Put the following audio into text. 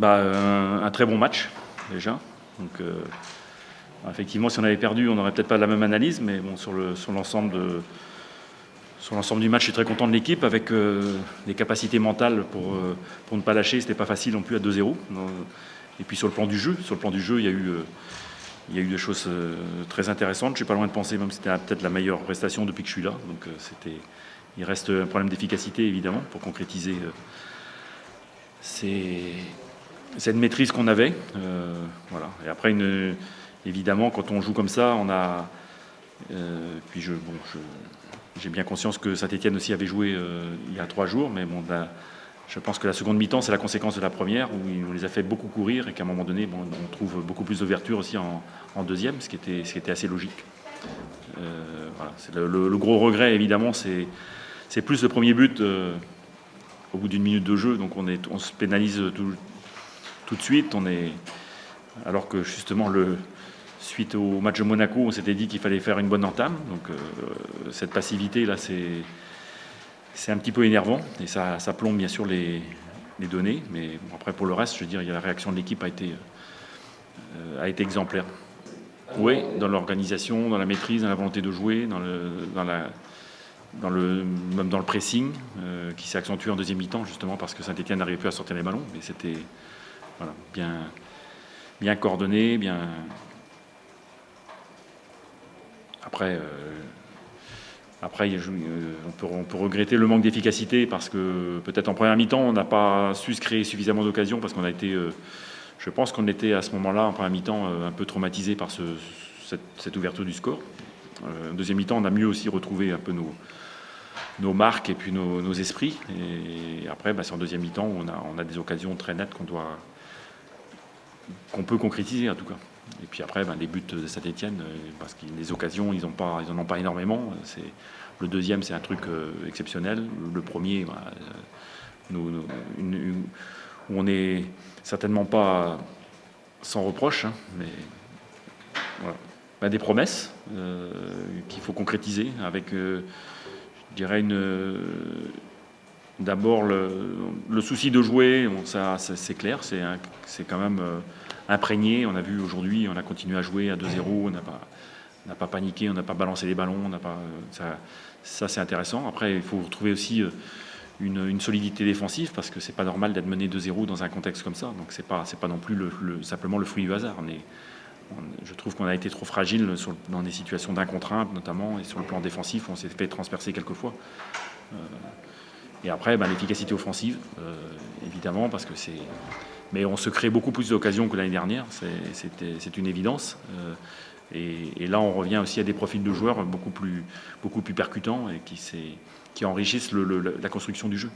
Un très bon match, déjà. Donc, effectivement, si on avait perdu, on n'aurait peut-être pas la même analyse, mais bon, sur l'ensemble du match, je suis très content de l'équipe, avec des capacités mentales pour ne pas lâcher. C'était pas facile non plus à 2-0. Et puis sur le plan du jeu, il y a eu des choses très intéressantes. Je suis pas loin de penser même que c'était peut-être la meilleure prestation depuis que je suis là. Donc il reste un problème d'efficacité évidemment pour concrétiser cette maîtrise qu'on avait. Voilà. Et après, évidemment, quand on joue comme ça, on a. Puis j'ai bien conscience que Saint-Étienne aussi avait joué il y a 3 jours, mais bon, je pense que la seconde mi-temps, c'est la conséquence de la première, où on les a fait beaucoup courir et qu'à un moment donné, bon, on trouve beaucoup plus d'ouverture aussi en deuxième, ce qui était assez logique. Voilà. Le gros regret, évidemment, c'est plus le premier but au bout d'une minute de jeu, donc on se pénalise tout de suite. Alors que justement, suite au match de Monaco, on s'était dit qu'il fallait faire une bonne entame. Donc cette passivité là, c'est un petit peu énervant et ça plombe bien sûr les données. Mais bon, après, pour le reste, je veux dire, la réaction de l'équipe a été exemplaire. Oui, dans l'organisation, dans la maîtrise, dans la volonté de jouer, même dans le pressing, qui s'est accentué en deuxième mi-temps, justement parce que Saint-Étienne n'arrivait plus à sortir les ballons. Mais c'était bien coordonné, bien. Après, on peut regretter le manque d'efficacité parce que peut-être en première mi-temps, on n'a pas su se créer suffisamment d'occasions parce qu'on a été. Je pense qu'on était à ce moment-là, en première mi-temps, un peu traumatisé par cette ouverture du score. En deuxième mi-temps, on a mieux aussi retrouvé un peu nos marques et puis nos esprits. Et après, c'est en deuxième mi-temps où on a des occasions très nettes qu'on peut concrétiser en tout cas. Et puis après, les buts de Saint-Étienne, parce que les occasions, ils en ont pas énormément. Le deuxième, c'est un truc exceptionnel. Le premier, où on n'est certainement pas sans reproche, hein, mais voilà. Des promesses qu'il faut concrétiser avec, je dirais, d'abord le souci de jouer. Bon, ça c'est clair, c'est quand même imprégné. On a vu aujourd'hui, on a continué à jouer à 2-0, on n'a pas paniqué, on n'a pas balancé les ballons, ça c'est intéressant. Après, il faut retrouver aussi une solidité défensive parce que c'est pas normal d'être mené 2-0 dans un contexte comme ça. Donc c'est pas non plus simplement le fruit du hasard. Je trouve qu'on a été trop fragile dans des situations d'un contre un notamment, et sur le plan défensif, on s'est fait transpercer quelques fois. Et après, l'efficacité offensive, évidemment, parce que mais on se crée beaucoup plus d'occasions que l'année dernière, c'est une évidence. Et là, on revient aussi à des profils de joueurs beaucoup plus percutants et qui enrichissent la construction du jeu.